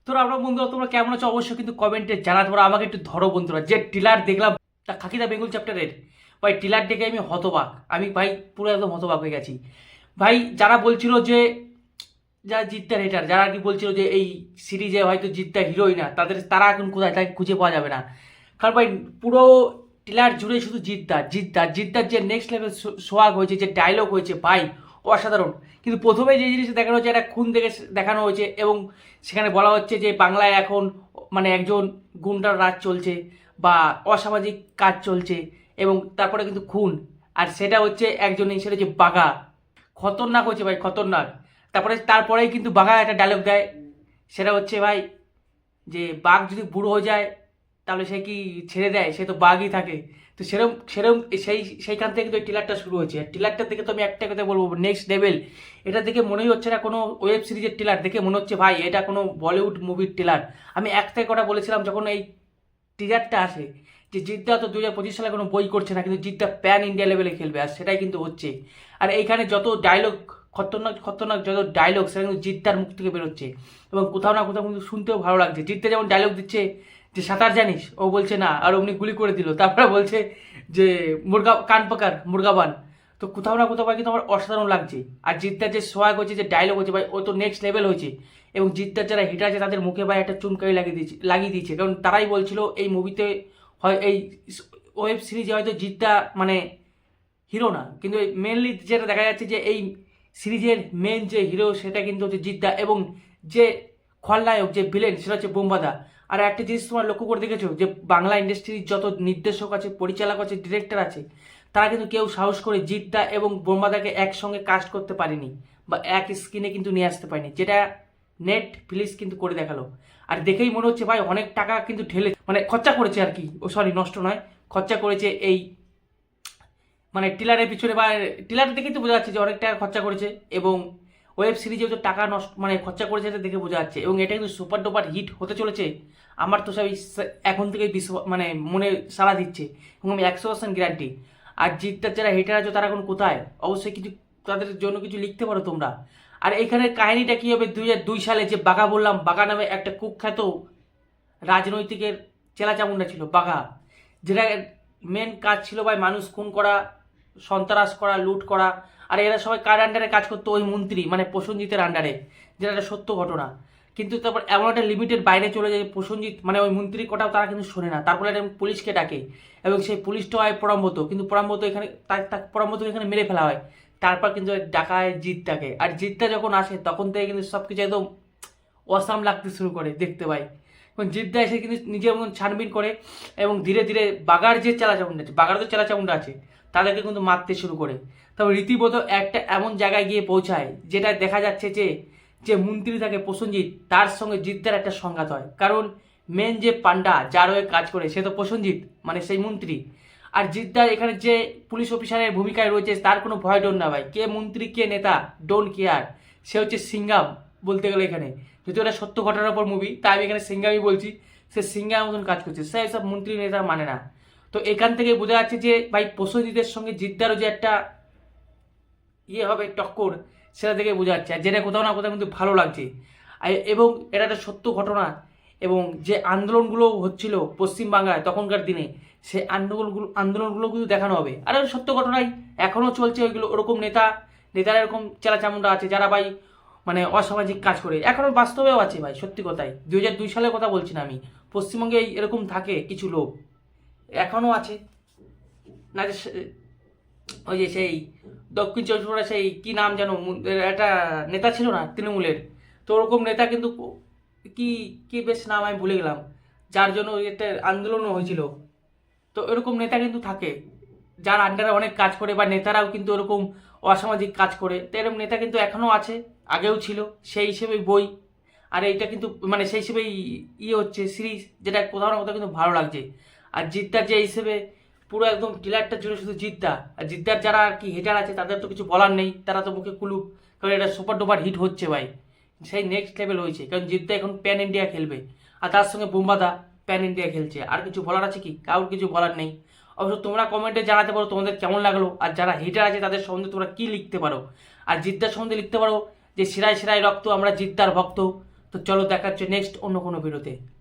তোরা আমরা বন্ধুরা তোমরা কেমন আছো অবশ্যই কিন্তু কমেন্টে জানাতে পারো। আমাকে একটু ধরো বন্ধুরা, যে টিলার দেখলাম তা খাকিদা বেঙ্গল চ্যাপ্টারের, ভাই টিলার দেখে আমি হতবাক। আমি ভাই পুরো একদম হতবাক হয়ে গেছি ভাই। যারা বলছিল যে যারা জিদ্দার হেটার, যারা আর কি বলছিল যে এই সিরিজে হয়তো জিদ্দা হিরোই না, তারা এখন কোথায়, তাকে খুঁজে পাওয়া যাবে না। কারণ ভাই পুরো টিলার জুড়ে শুধু জিদ্দার যে নেক্সট লেভেল সোয়াগ হয়েছে, যে ডায়লগ হয়েছে ভাই অসাধারণ। কিন্তু প্রথমে যে জিনিসটা দেখানো হচ্ছে, একটা খুন দেখে দেখানো হয়েছে এবং সেখানে বলা হচ্ছে যে বাংলায় এখন মানে একজন গুন্ডার রাজ চলছে বা অসামাজিক কাজ চলছে, এবং তারপরে কিন্তু খুন, আর সেটা হচ্ছে একজন, সেটা হচ্ছে বাঘা। খতরনাক হচ্ছে ভাই, খতরনাক। তারপরেই কিন্তু বাঘা একটা ডায়লগ দেয়, সেটা হচ্ছে ভাই যে বাঘ যদি বুড়ো হয়ে যায় তাহলে সে কি ছেড়ে দেয়, সে তো বাঘই থাকে। তো সেরম সেরম সেইখান থেকে কিন্তু এই টিলারটা শুরু হয়েছে। আর টিলারটা দেখে তো আমি একটা কথা বলবো, নেক্সট লেভেল। এটা দেখে মনেই হচ্ছে না কোনো ওয়েব সিরিজের টিলার, দেখে মনে হচ্ছে ভাই এটা কোনো বলিউড মুভির টিলার। আমি একটাই কথা বলেছিলাম যখন এই টিজারটা আসে, যে জিদ্দা তো 2025 সালে কোনো বই করছে না, কিন্তু জিদ্দা প্যান ইন্ডিয়া লেভেলে খেলবে, আর সেটাই কিন্তু হচ্ছে। আর এইখানে যত ডায়লগ, খতরনাক খতরনাক যত ডায়লগ, সেটা কিন্তু জিদ্দার মুখ থেকে বেরোচ্ছে, এবং কোথাও না কোথাও কিন্তু শুনতেও ভালো লাগছে। জিদ্দা যেমন ডায়লগ দিচ্ছে যে সাঁতার জানিস, ও বলছে না, আর অমনি গুলি করে দিল, তারপরে বলছে যে মুরগা কান পাকার মুরগাবান। তো কোথাও না কোথাও ভাই কিন্তু আমার অসাধারণ লাগছে। আর জিদ্দার যে সোয়াগ হচ্ছে, যে ডায়লগ হচ্ছে ভাই, ও তো নেক্সট লেভেল হয়েছে। এবং জিদ্দার যারা হিটার আছে তাদের মুখে ভাই একটা চুনকারি লাগিয়ে দিয়েছে, কারণ তারাই বলছিল এই মুভিতে হয়, এই ওয়েব সিরিজে হয়তো জিদ্দা মানে হিরো না, কিন্তু মেনলি যেটা দেখা যাচ্ছে যে এই সিরিজের মেন যে হিরো সেটা কিন্তু হচ্ছে জিদ্দা, এবং যে খলনায়ক যে ভিলেন সেটা হচ্ছে বোম্বাদা। আর একটা জিনিস তোমার লক্ষ্য করে দেখেছো, যে বাংলা ইন্ডাস্ট্রির যত নির্দেশক আছে, পরিচালক আছে, ডিরেক্টর আছে, তারা কিন্তু কেউ সাহস করে জিদ্দা এবং বোম্বাদাকে একসঙ্গে কাস্ট করতে পারেনি, বা এক স্ক্রিনে কিন্তু নিয়ে আসতে পারেনি, যেটা নেট ফিলিস কিন্তু করে দেখালো। আর দেখেই মনে হচ্ছে ভাই অনেক টাকা কিন্তু ঢেলে মানে খরচা করেছে আর কি, ও সরি নষ্ট নয়, খরচা করেছে এই মানে টিলারের পিছনে, বা টিলার দেখে তো বোঝা যাচ্ছে যে অনেক টাকা খরচা করেছে, এবং ওয়েব সিরিজেও তো টাকা নষ্ট মানে খরচা করেছে, এটা দেখে বোঝা যাচ্ছে। এবং এটা কিন্তু সুপার ডুপার হিট হতে চলেছে, আমার তো সবই এখন থেকে মানে মনে সাড়া দিচ্ছে, এবং আমি 100% গ্যারান্টি। আর জিতটার যারা হেটার আছে তারা এখন কোথায়, অবশ্যই কিছু তাদের জন্য কিছু লিখতে পারো তোমরা। আর এখানে কাহিনীটা কি হবে, 2002 সালে যে বাঘা বললাম, বাঘা নামে একটা কুখ্যাত রাজনৈতিকের চেলাচামুন্ডা ছিল বাঘা, যেটা মেন কাজ ছিল ভাই মানুষ খুন করা, সন্ত্রাস করা, লুট করা। আর এরা সবাই কার আন্ডারে কাজ করতো, ওই মন্ত্রী মানে প্রসেনজিতের আন্ডারে, যেটা একটা সত্য ঘটনা। কিন্তু তারপর এমন একটা লিমিটের বাইরে চলে যায়, প্রসেনজিৎ মানে ওই মন্ত্রীর কথাও তারা কিন্তু শোনে না, তারপরে একটা পুলিশকে ডাকে, এবং সেই পুলিশটা হয় পরামব্রত, কিন্তু পরামব্রত এখানে পরামব্রতকে এখানে মেরে ফেলা হয়। তারপর কিন্তু ডাকা হয় জিতটাকে, আর জিতটা যখন আসে তখন থেকে কিন্তু সব কিছু একদম অসাম লাগতে শুরু করে দেখতে পাই। এবং জিদ্দা এসে কিন্তু নিজের মতন ছানবিন করে, এবং ধীরে ধীরে বাগার যে চেলাচামুন্ডা আছে, বাগার তো চেলাচামুন্ডা আছে, তাদেরকে কিন্তু মারতে শুরু করে। তবে রীতিমতো একটা এমন জায়গায় গিয়ে পৌঁছায়, যেটা দেখা যাচ্ছে যে যে মন্ত্রী থাকে প্রসেনজিৎ, তার সঙ্গে জিদ্দার একটা সংঘাত হয়, কারণ মেন যে পান্ডা যার হয়ে কাজ করে সে তো প্রসেনজিৎ মানে সেই মন্ত্রী। আর জিদ্দার এখানে যে পুলিশ অফিসারের ভূমিকায় রয়েছে, তার কোনো ভয় ডর না ভাই, কে মন্ত্রী কে নেতা ডোন্ট কেয়ার, সে হচ্ছে সিঙ্গাম বলতে গেলে এখানে। যদি ওটা সত্য ঘটনার উপর মুভি, তাই আমি এখানে সিঙ্গামই বলছি, সে সিঙ্গার মতন কাজ করছে, সে সব মন্ত্রী নেতা মানে না। তো এখান থেকে বোঝা যাচ্ছে যে ভাই প্রসেনজিতের সঙ্গে জিদ্দারও যে একটা ইয়ে হবে টক্কর, সেটা থেকে বোঝা যাচ্ছে, আর যেটা কোথাও না কোথাও কিন্তু ভালো লাগছে। এবং এটা একটা সত্য ঘটনা, এবং যে আন্দোলনগুলো হচ্ছিল পশ্চিমবাংলায় তখনকার দিনে, সেই আন্দোলনগুলো কিন্তু দেখানো হবে। আর ওই সত্য ঘটনাই এখনও চলছে, ওইগুলো ওরকম নেতারা এরকম চেলাচামুন্ডা আছে, যারা ভাই মানে অসামাজিক কাজ করে, এখনও বাস্তবেও আছে ভাই, সত্যি কথাই 2002 সালের কথা বলছি না আমি, পশ্চিমবঙ্গে এরকম থাকে কিছু লোক, এখনও আছে। না যে ওই যে সেই দক্ষিণ চব্বিশ পরগনা সেই কি নাম যেন, একটা নেতা ছিল না তৃণমূলের, তো ওরকম নেতা কিন্তু কি কি বেশ নাম আমি ভুলে গেলাম, যার জন্য ওই একটা আন্দোলনও হয়েছিল। তো এরকম নেতা কিন্তু থাকে, যার আন্ডারে অনেক কাজ করে, বা নেতারাও কিন্তু ওরকম অসামাজিক কাজ করে, তো এরকম নেতা কিন্তু এখনও আছে, আগেও ছিল, সেই হিসেবেই বই। আর এইটা কিন্তু মানে সেই হিসেবেই ইয়ে হচ্ছে সিরিজ, যেটা কোথাও না কোথাও কিন্তু ভালো লাগছে। আর জিদ্দার যে হিসেবে পুরো একদম টিলারটা জুড়ে শুধু জিদ্দা, আর জিদ্দার যারা আর কি হেটার আছে তাদের তো কিছু বলার নেই, তারা তো মুখে কুলুপ, কারণ এটা সুপার ডুপার হিট হচ্ছে ভাই, সেই নেক্সট লেভেল হয়েছে, কারণ জিদ্দা এখন প্যান ইন্ডিয়া খেলবে, আর তার সঙ্গে বোম্বাদা প্যান ইন্ডিয়া খেলছে। আর কিছু বলার আছে কি? কারোর কিছু বলার নেই। অবশ্য তোমরা কমেন্টে জানাতে পারো তোমাদের কেমন লাগলো, আর যারা হিটার আছে তাদের সম্বন্ধে তোমরা কি লিখতে পারো। আর জিদ্দার সম্বন্ধে লিখতে পারো যে শিরায় শিরায় রক্ত, আমরা জিদ্দার ভক্ত, তো চলো দেখাচ্ছে নেক্সট অন্য কোনো ভিডিওতে।